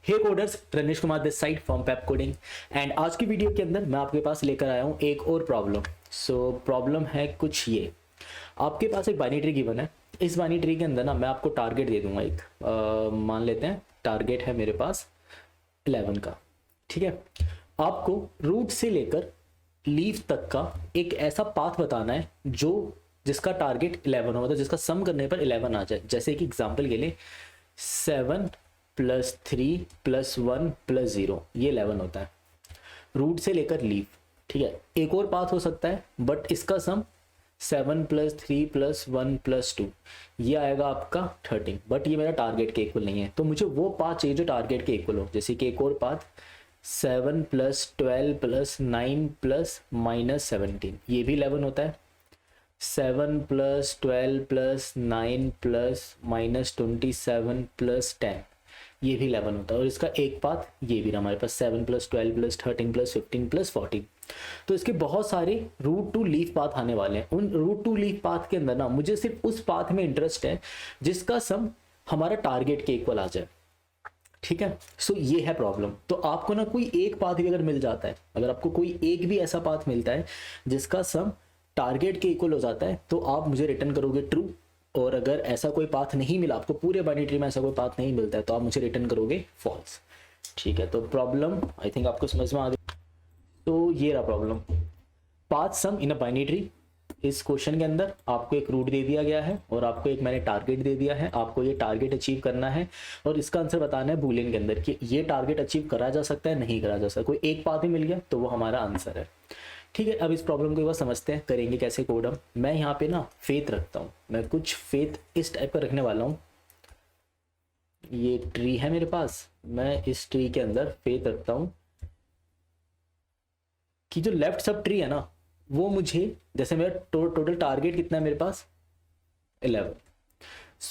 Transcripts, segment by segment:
Hey coders, Ranish Kumar this side from Pep Coding. And आज की video के अंदर मैं आपके पास लेकर आया हूँ एक और प्रॉब्लम। प्रॉब्लम है कुछ ये, आपके पास एक बाइनरी ट्री गिवन है। इस बाइनरी ट्री के अंदर ना मैं आपको टारगेट दे दूंगा एक, मान लेते हैं टारगेट है मेरे पास 11 का। ठीक है, आपको रूट से लेकर लीफ तक का एक ऐसा पाथ बताना है जो जिसका टारगेट 11 हो, मतलब जिसका सम करने पर 11 आ जाए। जैसे कि एग्जांपल के लिए 7 + 3 + 1 + 0 ये 11 होता है रूट से लेकर लीफ। ठीक है, एक और पाथ हो सकता है बट इसका सम 7 + 3 + 1 + 2 ये आएगा आपका 13, बट ये मेरा टारगेट के इक्वल नहीं है। तो मुझे वो पाथ चाहिए जो टारगेट के इक्वल हो। जैसे कि एक और पाथ 7 + 12 + 9 + -17 ये भी 11 होता है। 7 + 12 + 9 + -27 + 10 ये भी 11 होता है। और इसका एक पाथ ये भी हमारे पास 7 + 12 + 13 + 15 + 14। तो इसके बहुत सारे रूट टू लीफ पाथ आने वाले हैं। उन रूट टू लीफ पाथ के अंदर ना मुझे सिर्फ उस पाथ में इंटरेस्ट है जिसका सम हमारा टारगेट के इक्वल आ जाए। ठीक है, ये है प्रॉब्लम। तो आपको ना कोई एक पाथ भी अगर मिल जाता है, अगर आपको कोई एक भी ऐसा पाथ मिलता है जिसका सम टारगेट के इक्वल हो जाता है तो आप मुझे रिटर्न करोगे ट्रू। और अगर ऐसा कोई पाथ नहीं मिला, आपको पूरे बाइनरी ट्री में ऐसा कोई पाथ नहीं मिलता है तो आप मुझे रिटर्न करोगे फॉल्स। ठीक है, तो प्रॉब्लम आई थिंक आपको समझ में आ गई। तो ये रहा problem, path sum in a binary tree. इस क्वेश्चन के अंदर आपको एक रूट दे दिया गया है और आपको एक मैंने टारगेट दे दिया है। आपको ये टारगेट अचीव करना है और इसका आंसर बताना है बूलियन के अंदर कि ये टारगेट अचीव करा जा सकता है नहीं करा जा सकता। कोई एक पाथ ही मिल गया तो वो हमारा आंसर है। ठीक है, अब इस प्रॉब्लम को एक बार समझते हैं करेंगे कैसे कोड हम। मैं यहाँ पे ना फेथ रखता हूँ, मैं कुछ फेथ इस टाइप का रखने वाला हूँ। ये ट्री है मेरे पास, मैं इस ट्री के अंदर फेथ रखता हूँ कि जो लेफ्ट सब ट्री है ना वो मुझे, जैसे मेरा टोटल टारगेट कितना है मेरे पास 11।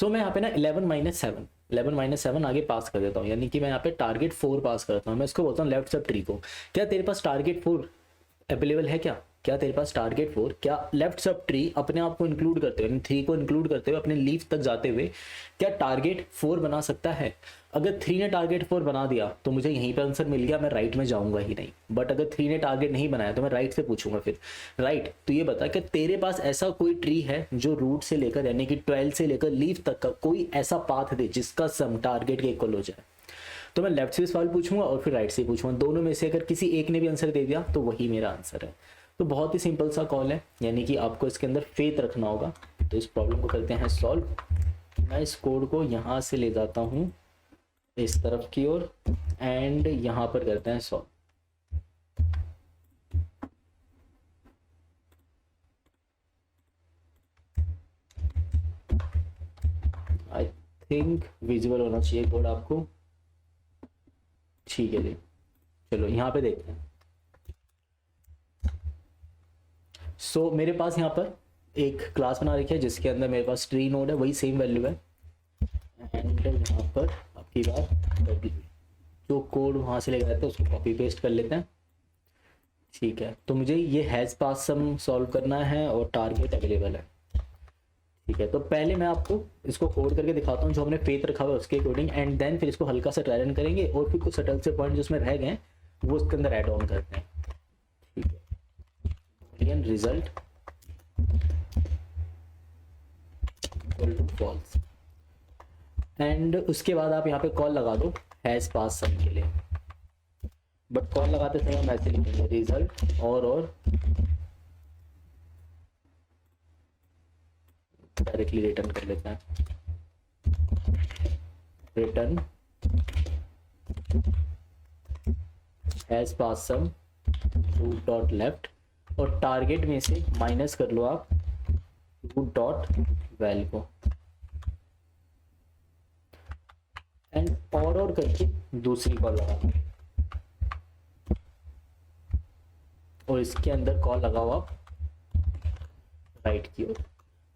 मैं यहाँ पे ना 11 - 7 आगे पास कर देता हूँ, यानी कि मैं यहाँ पे टारगेट 4 पास करता हूँ। मैं इसको बोलता हूँ लेफ्ट सब ट्री को। क्या तेरे पास टारगेट 4 अवेलेबल है? क्या तेरे पास टारगेट 4, क्या लेफ्ट सब ट्री अपने आप को इंक्लूड करते हुए, 3 को इंक्लूड करते हुए अपने लीफ तक जाते हुए क्या टारगेट 4 बना सकता है? अगर 3 ने टारगेट 4 बना दिया तो मुझे यहीं पर आंसर मिल गया, मैं राइट में जाऊंगा ही नहीं। बट अगर 3 ने टारगेट नहीं बनाया तो मैं राइट से पूछूंगा फिर राइट। तो ये बता कि तेरे पास ऐसा कोई ट्री है जो रूट से लेकर यानी कि 12 से लेकर लीफ तक का कोई ऐसा पाथ दे जिसका सम टारगेट के इक्वल हो जाए। तो मैं लेफ्ट से सवाल पूछूंगा और फिर राइट से पूछूंगा। दोनों में से अगर किसी एक ने भी आंसर दे दिया तो वही मेरा आंसर है। तो बहुत ही सिंपल सा कॉल है, यानी कि आपको इसके अंदर फेथ रखना होगा। तो इस प्रॉब्लम को करते हैं सॉल्व। मैं इस कोड को यहाँ से ले जाता हूँ इस तरफ की ओर एंड यहाँ पर करते हैं सॉल्व। आई थिंक विजुअल होना चाहिए कोड आपको। ठीक है जी, चलो यहाँ पे देखते हैं। मेरे पास यहाँ पर एक क्लास बना रखी है जिसके अंदर मेरे पास ट्री नोड है, वही सेम वैल्यू है। एंड यहाँ पर आपकी बात जो कोड वहाँ से ले गए थे उसको कॉपी पेस्ट कर लेते हैं। ठीक है, तो मुझे ये हैज़ पास सम सॉल्व करना है और टारगेट अवेलेबल है। ठीक है, तो पहले मैं आपको इसको कोड करके दिखाता हूँ जो हमने फेथ रखा हुआ है उसके अकॉर्डिंग, एंड देन फिर इसको हल्का सा ट्राई रन करेंगे और फिर कुछ सटल से पॉइंट जिसमें रह गए वो उसके अंदर ऐड ऑन करते हैं। ठीक है, रिजल्ट फॉल्स एंड उसके बाद आप यहाँ पे कॉल लगा दो हैज़ पास सम के लिए। बट कॉल लगाते समय हम ऐसे लिखेंगे रिजल्ट और डायरेक्टली रिटर्न कर लेते हैं, return has path sum root dot left और टारगेट में से माइनस कर लो आप रूट डॉट वैल्यू को एंड और करके दूसरी कॉल लगा दो और इसके अंदर कॉल लगाओ आप राइट की ओर।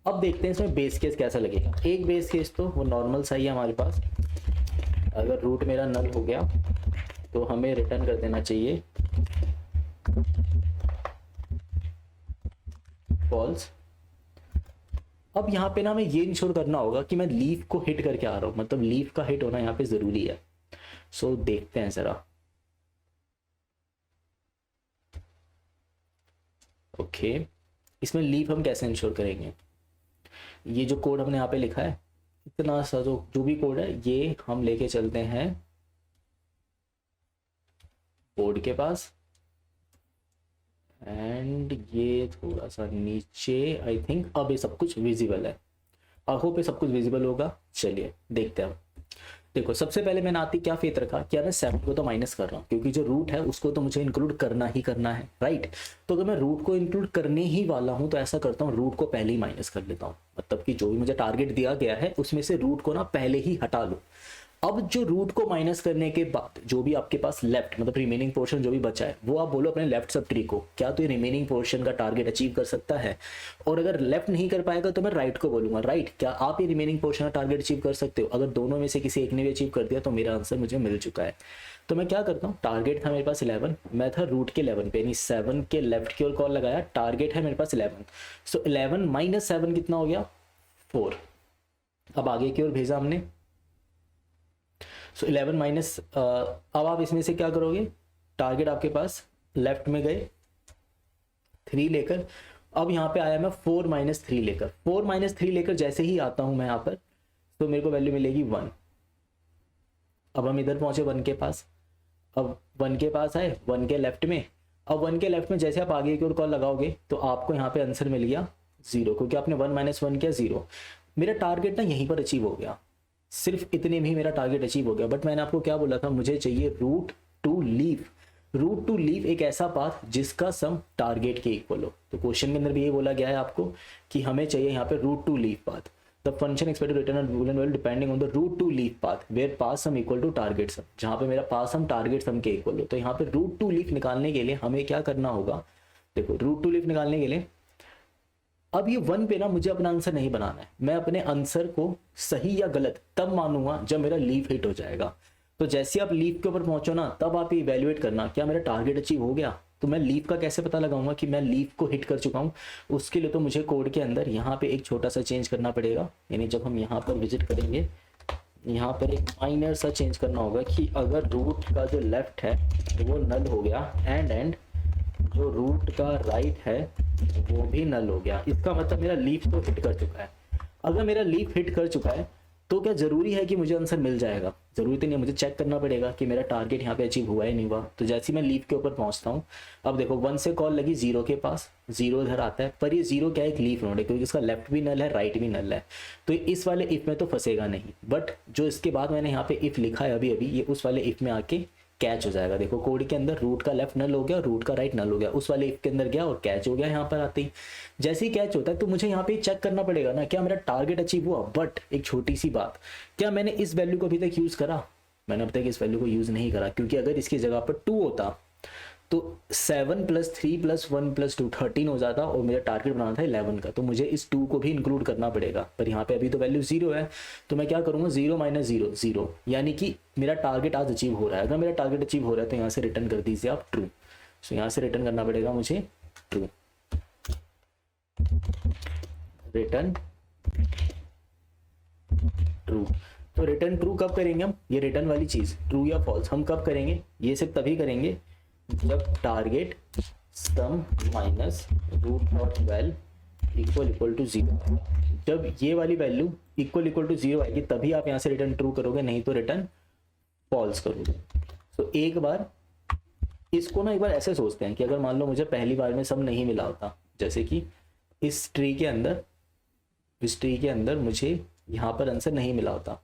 अब देखते हैं इसमें बेस केस कैसा लगेगा। एक बेस केस तो वो नॉर्मल सही है हमारे पास, अगर रूट मेरा नल हो गया तो हमें रिटर्न कर देना चाहिए फॉल्स। अब यहाँ पे ना हमें ये इंश्योर करना होगा कि मैं लीफ को हिट करके आ रहा हूँ, मतलब लीफ का हिट होना यहाँ पे ज़रूरी है। सो देखते हैं ज़रा। ओके, इसमें लीफ हम कैसे इंश्योर करेंगे? ये जो कोड हमने यहाँ पे लिखा है, इतना सा जो भी कोड है, ये हम लेके चलते हैं बोर्ड के पास, एंड ये थोड़ा सा नीचे। आई थिंक अब ये सब कुछ विजिबल है, आई होप ये सब कुछ विजिबल होगा। चलिए देखते हैं। देखो, सबसे पहले मैंने आती क्या फेथ रखा, क्या मैं 7 को तो माइनस कर रहा हूँ, क्योंकि जो रूट है उसको तो मुझे इंक्लूड करना ही करना है, राइट। तो अगर मैं रूट को इंक्लूड करने ही वाला हूँ तो ऐसा करता हूँ, रूट को पहले ही माइनस कर लेता हूँ। मतलब कि जो भी मुझे टारगेट दिया गया है उसमें से रूट को ना पहले ही हटा लो। अब जो रूट को माइनस करने के बाद जो भी आपके पास लेफ्ट, मतलब रिमेनिंग पोर्शन जो भी बचा है, वो आप बोलो अपने लेफ्ट सब ट्री को, क्या तो ये रिमेनिंग पोर्शन का टारगेट अचीव कर सकता है? और अगर लेफ्ट नहीं कर पाएगा तो मैं राइट को बोलूंगा, राइट क्या आप ये रिमेनिंग पोर्शन का टारगेट अचीव कर सकते हो? अगर दोनों में से किसी एक ने भी अचीव कर दिया तो मेरा आंसर मुझे मिल चुका है। तो मैं क्या करता हूँ, टारगेट था मेरे पास 11, मैं था रूट के 11 पे, यानी 7 के लेफ्ट की ओर कॉल लगाया, टारगेट है मेरे पास 11। सो 11 माइनस 7 कितना हो गया? 4। अब आगे की ओर भेजा हमने। सो 11 माइनस, अब आप इसमें से क्या करोगे, टारगेट आपके पास लेफ्ट में गए 3 लेकर, अब यहाँ पे आया मैं 4 माइनस 3 लेकर। 4 माइनस 3 लेकर जैसे ही आता हूँ मैं यहाँ पर, तो मेरे को वैल्यू मिलेगी 1। अब हम इधर पहुंचे 1 के पास, अब 1 के पास आए 1 के लेफ्ट में। अब 1 के लेफ्ट में जैसे आप आगे की ओर कॉल लगाओगे तो आपको यहाँ पे आंसर मिल गया 0, क्योंकि आपने 1 माइनस 1 किया 0। मेरा टारगेट ना यहीं पर अचीव हो गया, सिर्फ इतने में ही मेरा टारगेट अचीव हो गया। बट मैंने आपको क्या बोला था, मुझे चाहिए root to leaf. Root to leaf एक ऐसा पाथ जिसका सम टारगेट के इक्वल हो। तो क्वेश्चन के अंदर भी ये बोला गया है आपको कि हमें चाहिए यहाँ पे root to leaf path. The function expected return on boolean value depending on the root to leaf path where path sum equal to target sum, जहाँ पे मेरा पास सम टारगेट सम के इक्वल हो। तो यहाँ पे रूट टू लीव निकालने के लिए हमें क्या करना होगा, देखो रूट टू लीव निकालने के लिए अब ये 1 पे ना मुझे अपना आंसर नहीं बनाना है, मैं अपने आंसर को सही या गलत तब मानूंगा जब मेरा लीव हिट हो जाएगा। तो जैसे आप लीव के ऊपर पहुंचो ना, तब आप ये इवैल्यूएट करना क्या मेरा टारगेट अचीव हो गया। तो मैं लीव का कैसे पता लगाऊंगा कि मैं लीव को हिट कर चुका हूँ? उसके लिए तो मुझे कोड के अंदर यहाँ पे एक छोटा सा चेंज करना पड़ेगा, यानी जब हम यहाँ पर विजिट करेंगे यहाँ पर एक माइनर सा चेंज करना होगा कि अगर रूट का जो लेफ्ट है वो नल हो गया एंड जो रूट का राइट है वो भी नल हो गया। इसका मतलब मेरा लीफ तो हिट कर चुका है। अगर मेरा लीफ हिट कर चुका है तो क्या जरूरी है कि मुझे आंसर मिल जाएगा? जरूरी तो नहीं है, मुझे चेक करना पड़ेगा कि मेरा टारगेट यहाँ पे अचीव हुआ है नहीं हुआ। तो जैसे ही मैं लीफ के ऊपर पहुंचता हूँ, अब देखो 1 से कॉल लगी 0 के पास, 0 इधर आता है, पर ये 0 क्या है, एक लीफ नोड है, क्योंकि इसका लेफ्ट भी नल है राइट भी नल है, तो इस वाले इफ में तो फंसेगा नहीं। बट जो इसके बाद मैंने यहाँ पे इफ लिखा है अभी अभी, ये उस वाले इफ में आके कैच हो जाएगा। देखो कोड के अंदर रूट का लेफ्ट नल हो गया, रूट का राइट नल हो गया, उस वाले इफ के अंदर गया और कैच हो गया। यहाँ पर आते ही जैसे ही कैच होता है तो मुझे यहाँ पे चेक करना पड़ेगा ना क्या मेरा टारगेट अचीव हुआ। बट एक छोटी सी बात, क्या मैंने इस वैल्यू को अभी तक यूज करा? मैंने अब तक इस वैल्यू को यूज नहीं करा, क्योंकि अगर इसकी जगह पर 2 होता तो 7 + 3 + 1 + 2 13 हो जाता और मेरा टारगेट बनाना था 11 का, तो मुझे इस 2 को भी इंक्लूड करना पड़ेगा। पर यहाँ पे अभी तो वैल्यू 0 है, तो मैं क्या करूँगा 0 - 0 0, यानी कि मेरा टारगेट आज अचीव हो रहा है। अगर मेरा टारगेट अचीव हो रहा है तो यहाँ से रिटर्न कर दीजिए आप ट्रू। सो यहाँ से रिटर्न करना पड़ेगा मुझे ट्रू, रिटर्न ट्रू। तो रिटर्न ट्रू कब करेंगे हम? ये रिटर्न वाली चीज ट्रू या फॉल्स हम कब करेंगे? ये सिर्फ तभी करेंगे जब target sum minus root node val equal to 0। जब ये वाली वैल्यू इक्वल टू 0 आएगी तभी आप यहाँ से रिटर्न ट्रू करोगे, नहीं तो रिटर्न फॉल्स करोगे। तो एक बार इसको ना एक बार ऐसे सोचते हैं कि अगर मान लो मुझे पहली बार में सम नहीं मिला होता, जैसे कि इस ट्री के अंदर मुझे यहाँ पर आंसर नहीं मिला होता,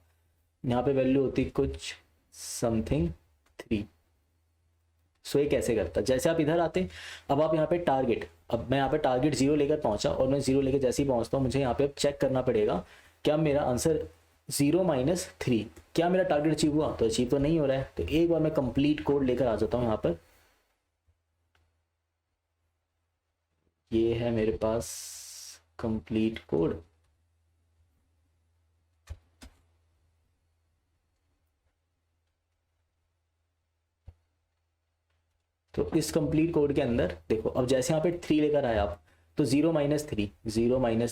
यहाँ पे वैल्यू होती कुछ समथिंग 3। सो ये कैसे करता? जैसे आप इधर आते, अब आप यहाँ पे टारगेट, अब मैं यहाँ पे टारगेट 0 लेकर पहुंचा और मैं 0 लेकर जैसे ही पहुंचता हूँ मुझे यहाँ पे अब चेक करना पड़ेगा क्या मेरा आंसर 0 - 3, क्या मेरा टारगेट अचीव हुआ? तो अचीव तो नहीं हो रहा है। तो एक बार मैं कंप्लीट कोड लेकर आ जाता हूँ यहाँ पर। ये है मेरे पास कंप्लीट कोड, तो इस कंप्लीट कोड के अंदर देखो अब जैसे यहाँ पे 3 लेकर आए आप, तो 0 -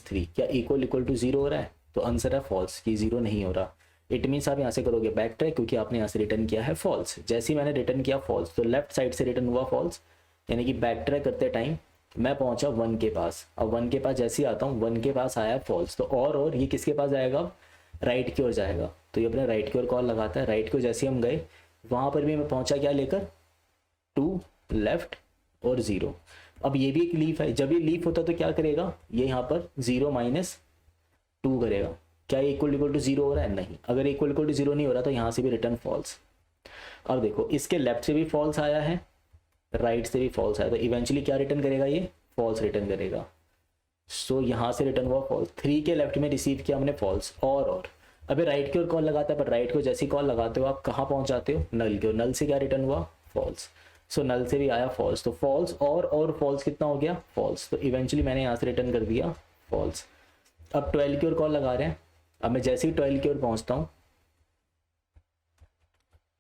3 क्या इक्वल टू 0 हो रहा है? तो आंसर है फॉल्स, ये 0 नहीं हो रहा। इट मीन्स आप यहाँ से करोगे बैक ट्रैक, क्योंकि आपने यहाँ से रिटर्न किया है फॉल्स। जैसे ही मैंने रिटर्न किया फॉल्स, तो लेफ्ट साइड से रिटर्न हुआ फॉल्स, यानी कि बैक ट्रैक करते टाइम मैं पहुंचा 1 के पास। अब 1 के पास जैसे ही आता हूँ 1 के पास आया फॉल्स, तो और ये किसके पास जाएगा, अब राइट की ओर जाएगा। तो ये अपने राइट की ओर कॉल लगाता है। राइट को जैसे हम गए वहाँ पर भी मैं पहुंचा क्या लेकर, 2 लेफ्ट और 0। अब ये भी एक लीफ है, जब ये लीफ होता है तो क्या करेगा, ये यहाँ पर 0 - 2 करेगा। क्या ये इक्वल टू 0 हो रहा है, नहीं। अगर इक्वल टू 0 नहीं हो रहा तो यहाँ से भी रिटर्न फॉल्स। अब देखो इसके लेफ्ट से भी फॉल्स आया है, राइट से भी फॉल्स आया, तो इवेंचुअली क्या रिटर्न करेगा, ये फॉल्स रिटर्न करेगा। सो यहाँ से रिटर्न हुआ फॉल्स। 3 के लेफ्ट में रिसीव किया हमने फॉल्स। और अभी राइट की ओर कॉल लगाता है, पर राइट को जैसी कॉल लगाते हो आप कहाँ पहुँच जाते हो, नल की ओर। नल से क्या रिटर्न हुआ, फॉल्स। सो नल से भी आया फॉल्स, तो फॉल्स और फॉल्स कितना हो गया, फॉल्स। तो इवेंचुअली मैंने यहाँ से रिटर्न कर दिया फॉल्स। अब 12 की ओर कॉल लगा रहे हैं। अब मैं जैसे ही 12 की ओर पहुँचता हूँ,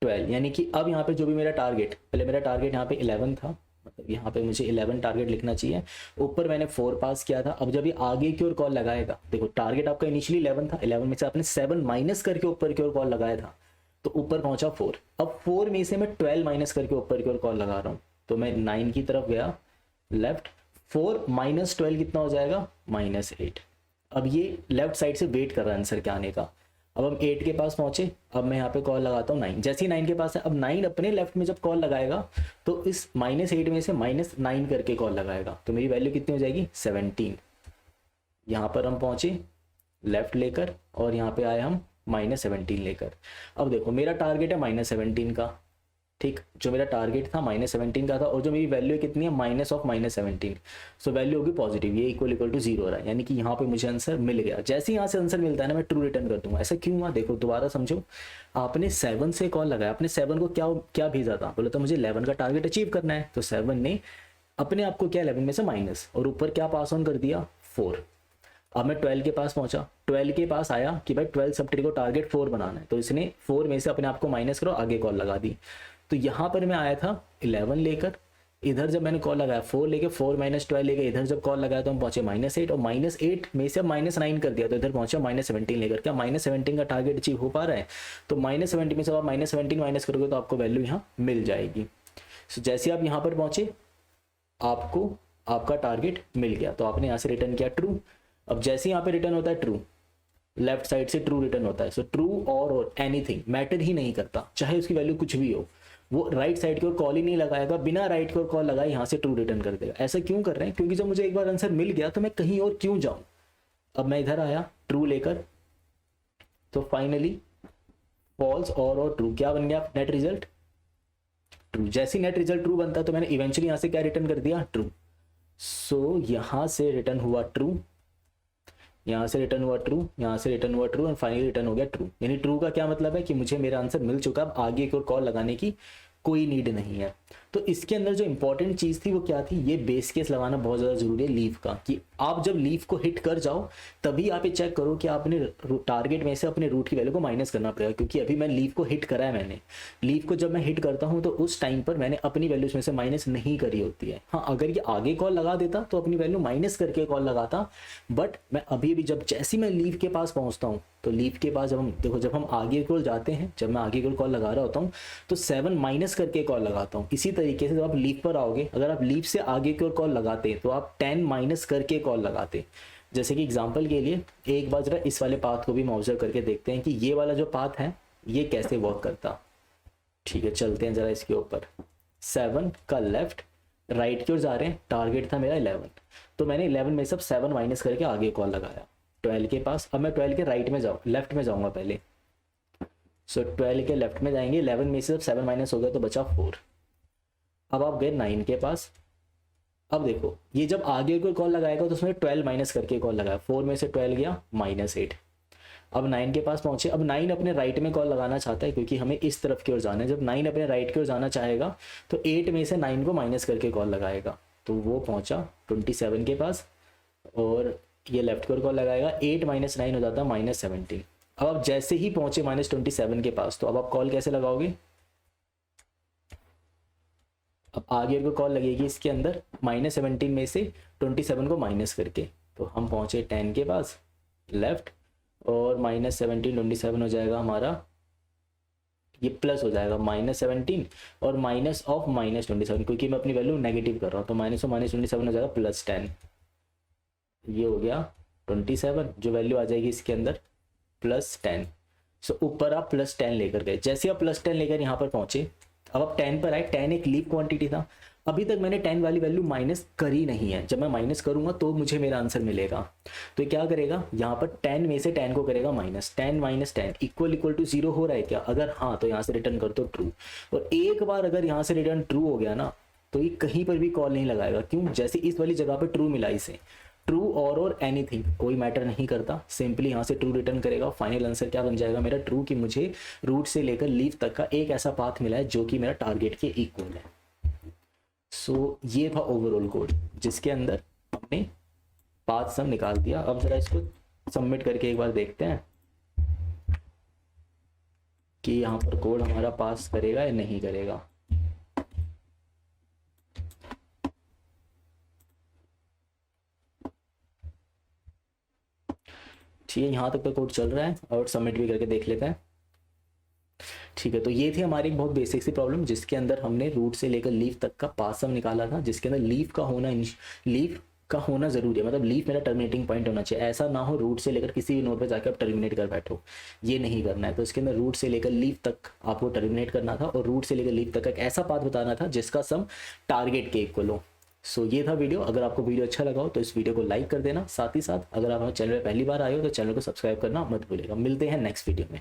12 यानी कि अब यहाँ पे जो भी मेरा टारगेट, पहले मेरा टारगेट यहाँ पे 11 था, मतलब यहाँ पे मुझे 11 टारगेट लिखना चाहिए। ऊपर मैंने 4 पास किया था। अब जब ये आगे की ओर कॉल लगाएगा, देखो टारगेट आपका इनिशियली 11 था, 11 में से आपने 7 माइनस करके ऊपर की ओर कॉल लगाया था, तो ऊपर पहुंचा 4। अब 4 में से मैं 12 माइनस करके ऊपर की ओर कॉल लगा रहा हूँ, तो मैं 9 की तरफ गया लेफ्ट। 4 - 12 कितना हो जाएगा, -8। अब ये लेफ्ट साइड से वेट कर रहा है आंसर के आने का। अब हम 8 के पास पहुंचे। अब मैं यहाँ पे कॉल लगाता हूँ 9। जैसे ही 9 के पास है, अब 9 अपने लेफ्ट में जब कॉल लगाएगा तो इस -8 में से -9 करके कॉल लगाएगा, तो मेरी वैल्यू कितनी हो जाएगी, 17। यहाँ पर हम पहुंचे लेफ्ट लेकर, और यहाँ पे आए हम -17 लेकर। अब देखो मेरा टारगेट है -17 का, ठीक। जो मेरा टारगेट था -17 का था, और जो मेरी वैल्यू कितनी है, -17। सो वैल्यू होगी पॉजिटिव, ये इक्वल टू 0 हो रहा है, यानी कि यहाँ पे मुझे आंसर मिल गया। जैसे ही यहाँ से आंसर मिलता है ना, मैं ट्रू रिटर्न कर दूंगा। ऐसा क्यों हुआ, देखो दोबारा समझो। आपने 7 से कॉल लगाया, आपने 7 को क्या क्या भेजा था, बोला था मुझे 11 का टारगेट अचीव करना है, तो 7 ने अपने आप को क्या 11 में से माइनस, और ऊपर क्या पास ऑन कर दिया, 4। अब मैं 12 के पास पहुंचा। 12 के पास आया कि भाई 12 सब ट्री को टारगेट 4 बनाना है, तो इसने 4 में से अपने आप को माइनस करो, आगे कॉल लगा दी। तो यहाँ पर मैं आया था 11 लेकर, इधर जब मैंने कॉल लगाया 4 लेके, 4 - 12 लेके, इधर जब कॉल लगाया तो हम पहुंचे -8, और -8 में से -9 कर दिया, तो इधर पहुंचा -17 लेकर। क्या -17 का टारगेट अचीव हो पा रहा है, तो -17 में से आप -17 माइनस करोगे तो आपको वैल्यू यहाँ मिल जाएगी। सो जैसे आप यहाँ पर पहुंचे, आपको आपका टारगेट मिल गया, तो आपने यहाँ से रिटर्न किया ट्रू। अब जैसे यहाँ पे रिटर्न होता है ट्रू, लेफ्ट साइड से ट्रू रिटर्न होता है। सो ट्रू और एनीथिंग मैटर ही नहीं करता, चाहे उसकी वैल्यू कुछ भी हो, वो राइट साइड की ओर कॉल ही नहीं लगाएगा, बिना राइट की ओर कॉल लगाए यहाँ से ट्रू रिटर्न कर देगा। ऐसा क्यों कर रहे हैं, क्योंकि जब मुझे एक बार आंसर मिल गया तो मैं कहीं और क्यों जाऊं। अब मैं इधर आया ट्रू लेकर, तो फाइनली फॉल्स और ट्रू क्या बन गया, नेट रिजल्ट ट्रू। जैसे नेट रिजल्ट ट्रू बनता है तो मैंने इवेंचुअली यहाँ से क्या रिटर्न कर दिया, ट्रू। सो यहाँ से रिटर्न हुआ ट्रू, यहाँ से रिटर्न हुआ ट्रू, यहाँ से रिटर्न हुआ ट्रू, एंड फाइनली रिटर्न हो गया ट्रू। यानी ट्रू का क्या मतलब है कि मुझे मेरा आंसर मिल चुका, अब आगे की ओर कॉल लगाने की कोई नीड नहीं है। तो इसके अंदर जो इंपॉर्टेंट चीज़ थी वो क्या थी, ये बेस केस लगाना बहुत ज़्यादा जरूरी है लीफ का, कि आप जब लीफ को हिट कर जाओ तभी आप ये चेक करो कि आपने टारगेट में से अपने रूट की वैल्यू को माइनस करना पड़ेगा। क्योंकि अभी मैं लीफ को हिट करा है, मैंने लीफ को जब मैं हिट करता हूँ तो उस टाइम पर मैंने अपनी वैल्यूज में से माइनस नहीं करी होती है। हाँ, अगर ये आगे कॉल लगा देता तो अपनी वैल्यू माइनस करके कॉल लगाता, बट मैं अभी भी जब जैसे मैं लीफ के पास पहुँचता हूँ, तो लीफ के पास जब हम देखो, जब हम आगे की ओर जाते हैं, जब मैं आगे की ओर कॉल लगा रहा होता हूँ तो 7 माइनस करके कॉल लगाता हूँ। इसी तरीके से जब आप लीफ पर आओगे, अगर आप लीफ से आगे की ओर कॉल लगाते तो आप 10 माइनस करके कॉल लगाते। जैसे कि एग्जांपल के लिए एक बार जरा इस वाले पाथ को भी हम ऑब्जर्व करके देखते हैं कि ये वाला जो पाथ है ये कैसे वर्क करता। ठीक है, चलते हैं जरा इसके ऊपर। 7 का लेफ्ट राइट की ओर जा रहे हैं, टारगेट था मेरा 11, तो मैंने 11 में सब 7 माइनस करके आगे कॉल लगाया 12 के पास। अब मैं 12 के राइट में लेफ्ट में जाऊंगा पहले। सो 12 के लेफ्ट में जाएंगे, 11 में से जब 7 माइनस हो गया तो बचा 4। अब आप गए 9 के पास। अब देखो ये जब आगे कोई कॉल लगाएगा तो उसमें 12 माइनस करके कॉल लगाया, 4 में से 12 गया -8। अब 9 के पास पहुंचे। अब 9 अपने राइट में कॉल लगाना चाहता है क्योंकि हमें इस तरफ की ओर जाना है। जब 9 अपने राइट की ओर जाना चाहेगा तो 8 में से 9 को माइनस करके कॉल लगाएगा, तो वो पहुंचा 27 के पास, और ये लेफ्ट की ओर कॉल लगाएगा। 8 - 9 हो जाता है -17। अब आप जैसे ही पहुंचे -27 के पास, तो अब आप कॉल कैसे लगाओगे, अब आगे को कॉल लगेगी इसके अंदर -17 में से 27 को माइनस करके। तो हम पहुंचे 10 के पास लेफ्ट, और -17 हो जाएगा हमारा, ये प्लस हो जाएगा -17 और माइनस ऑफ -27, क्योंकि मैं अपनी वैल्यू नेगेटिव कर रहा हूँ, तो माइनस ऑफ -27 हो जाएगा +10। ये हो गया 27, जो वैल्यू आ जाएगी इसके अंदर +10। सो ऊपर आप +10 लेकर गए, जैसे आप +10 लेकर यहाँ पर पहुंचे, अब आप 10 पर आए। 10 एक लीव क्वांटिटी था, अभी तक मैंने 10 वाली वैल्यू माइनस करी नहीं है। जब मैं माइनस करूंगा तो मुझे मेरा आंसर मिलेगा। तो ये क्या करेगा, यहाँ पर 10 में से 10 को करेगा माइनस, 10 - 10 इक्वल टू 0 हो रहा है क्या? अगर हाँ तो यहाँ से रिटर्न कर दो ट्रू। और एक बार अगर यहाँ से रिटर्न ट्रू हो गया ना, तो ये कहीं पर भी कॉल नहीं लगाएगा। क्यों? जैसे इस वाली जगह पर ट्रू मिला इसे, ट्रू और एनीथिंग कोई मैटर नहीं करता, सिंपली यहाँ से ट्रू रिटर्न करेगा। फाइनल आंसर क्या बन जाएगा मेरा? ट्रू, कि मुझे रूट से लेकर लीव तक का एक ऐसा पाथ मिला है जो कि मेरा टारगेट के इक्वल है। सो ये था ओवरऑल कोड, जिसके अंदर हमने पाथ सम निकाल दिया। अब जरा इसको सबमिट करके एक बार देखते हैं कि यहाँ पर कोड हमारा पास करेगा या नहीं करेगा। ठीक है, यहाँ तक तो कोड चल रहा है और सबमिट भी करके देख लेते हैं। ठीक है, तो ये थी हमारी एक बहुत बेसिक सी प्रॉब्लम, जिसके अंदर हमने रूट से लेकर लीव तक का पाथ सम निकाला था, जिसके अंदर लीव का होना जरूरी है। मतलब लीव मेरा टर्मिनेटिंग पॉइंट होना चाहिए, ऐसा ना हो रूट से लेकर किसी भी नोड पे जाकर आप टर्मिनेट कर बैठो, ये नहीं करना है। तो इसके अंदर रूट से लेकर लीव तक आपको टर्मिनेट करना था, और रूट से लेकर लीव तक का एक ऐसा पाथ बताना था जिसका सम टारगेट के इक्वल हो। सो ये था वीडियो। अगर आपको वीडियो अच्छा लगा हो तो इस वीडियो को लाइक कर देना। साथ ही साथ अगर आप हमारे चैनल में पहली बार आए हो तो चैनल को सब्सक्राइब करना मत भूलिएगा। मिलते हैं नेक्स्ट वीडियो में।